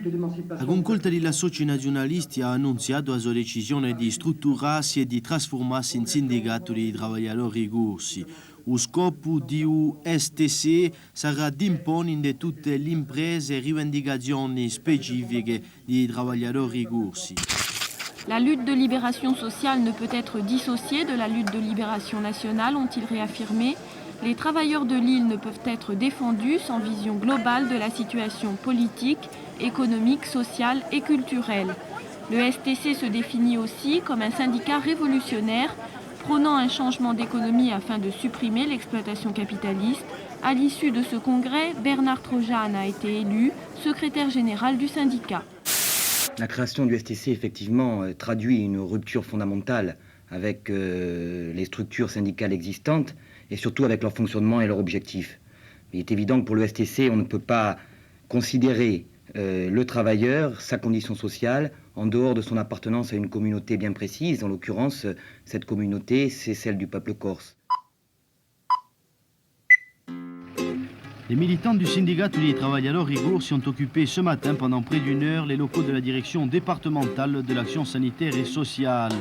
La concolta della soci nazionalisti ha annunziato la sua decisione di strutturarsi e di trasformarsi in sindacato di lavoratori corsi. Lo scopo di USTC sarà di imponere tutte le imprese rivendicazioni specifiche di lavoratori corsi. La lutte de libération sociale ne peut être dissociée de la lutte de libération nationale, ont-ils réaffirmé. Les travailleurs de l'île ne peuvent être défendus sans vision globale de la situation politique, économique, sociale et culturelle. Le STC se définit aussi comme un syndicat révolutionnaire, prônant un changement d'économie afin de supprimer l'exploitation capitaliste. À l'issue de ce congrès, Bernard Trojahn a été élu secrétaire général du syndicat. La création du STC, effectivement, traduit une rupture fondamentale avec les structures syndicales existantes et surtout avec leur fonctionnement et leur objectif. Il est évident que pour le STC, on ne peut pas considérer le travailleur, sa condition sociale, en dehors de son appartenance à une communauté bien précise. En l'occurrence, cette communauté, c'est celle du peuple corse. Les militants du syndicat des travailleurs corsi ont occupé ce matin pendant près d'une heure les locaux de la direction départementale de l'action sanitaire et sociale.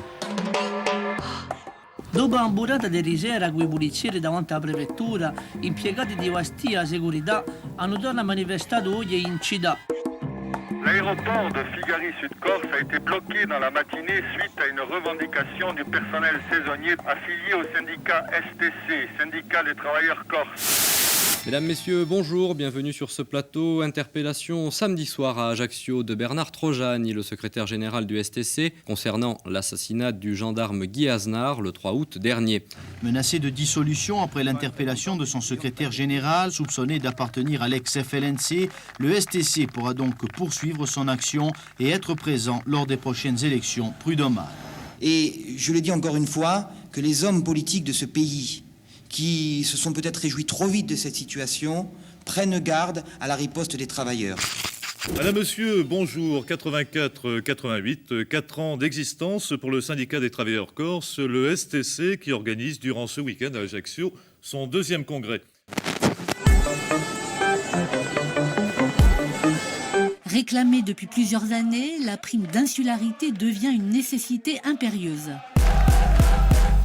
Dopo un'amburata di risera con i pulizieri davanti alla prefettura, impiegati di Vastia Segurità hanno tornato manifestato oggi in città. L'aéroport de Figari-Sud-Corse a été bloqué dans la matinée suite à une revendication du personnel saisonnier affilié au syndicat STC, syndicat des travailleurs corses. Mesdames, Messieurs, bonjour, bienvenue sur ce plateau. Interpellation samedi soir à Ajaccio de Bernard Trojahn, le secrétaire général du STC, concernant l'assassinat du gendarme Guy Aznar le 3 août dernier. Menacé de dissolution après l'interpellation de son secrétaire général, soupçonné d'appartenir à l'ex-FLNC, le STC pourra donc poursuivre son action et être présent lors des prochaines élections prud'homales. Et je le dis encore une fois, que les hommes politiques de ce pays qui se sont peut-être réjouis trop vite de cette situation, prennent garde à la riposte des travailleurs. Madame, Monsieur, bonjour. 84-88, 4 ans d'existence pour le syndicat des travailleurs corses, le STC, qui organise durant ce week-end à Ajaccio son 2e congrès. Réclamée depuis plusieurs années, la prime d'insularité devient une nécessité impérieuse.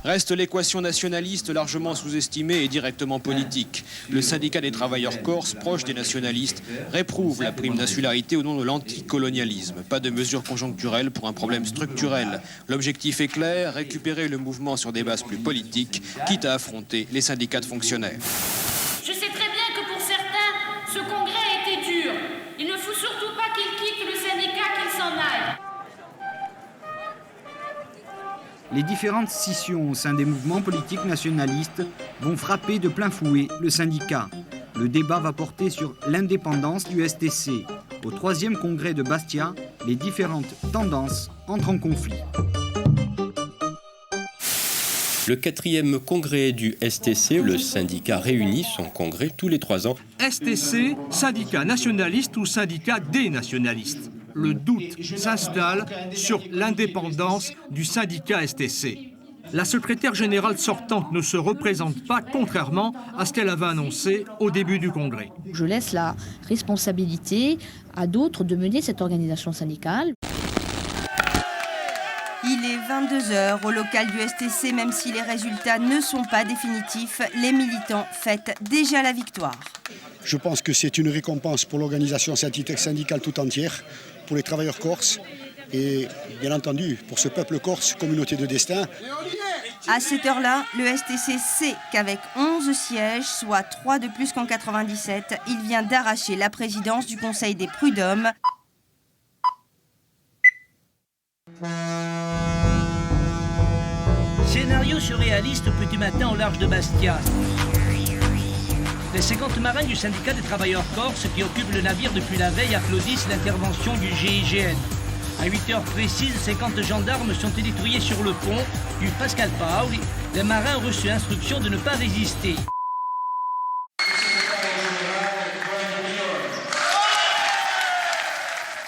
Reste l'équation nationaliste largement sous-estimée et directement politique. Le syndicat des travailleurs corses, proche des nationalistes, réprouve la prime d'insularité au nom de l'anticolonialisme. Pas de mesures conjoncturelles pour un problème structurel. L'objectif est clair, récupérer le mouvement sur des bases plus politiques, quitte à affronter les syndicats de fonctionnaires. Je sais très bien que pour certains, ce congrès a été dur. Il ne faut surtout pas qu'ils quittent le syndicat, qu'ils s'en aillent. Les différentes scissions au sein des mouvements politiques nationalistes vont frapper de plein fouet le syndicat. Le débat va porter sur l'indépendance du STC. Au 3e congrès de Bastia, les différentes tendances entrent en conflit. Le 4e congrès du STC, le syndicat réunit son congrès tous les 3 ans. STC, syndicat nationaliste ou syndicat des nationalistes. Le doute s'installe sur l'indépendance du syndicat STC. La secrétaire générale sortante ne se représente pas, contrairement à ce qu'elle avait annoncé au début du congrès. Je laisse la responsabilité à d'autres de mener cette organisation syndicale. Il est 22h au local du STC, même si les résultats ne sont pas définitifs, les militants fêtent déjà la victoire. Je pense que c'est une récompense pour l'organisation syndicale tout entière, pour les travailleurs corses et bien entendu pour ce peuple corse, communauté de destin. À cette heure-là, le STC sait qu'avec 11 sièges, soit 3 de plus qu'en 97, il vient d'arracher la présidence du Conseil des prud'hommes. Scénario surréaliste au petit matin au large de Bastia. Les 50 marins du syndicat des travailleurs corses qui occupent le navire depuis la veille applaudissent l'intervention du GIGN. À 8h précises, 50 gendarmes sont éditoriés sur le pont du Pascal Paoli. Les marins ont reçu instruction de ne pas résister.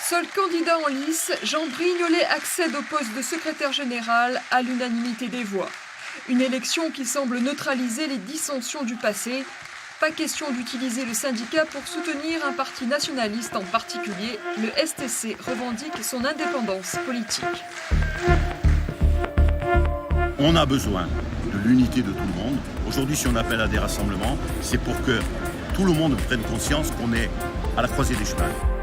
Seul candidat en lice, Jean Brignolet accède au poste de secrétaire général à l'unanimité des voix. Une élection qui semble neutraliser les dissensions du passé. Pas question d'utiliser le syndicat pour soutenir un parti nationaliste en particulier. Le STC revendique son indépendance politique. On a besoin de l'unité de tout le monde. Aujourd'hui, si on appelle à des rassemblements, c'est pour que tout le monde prenne conscience qu'on est à la croisée des chemins.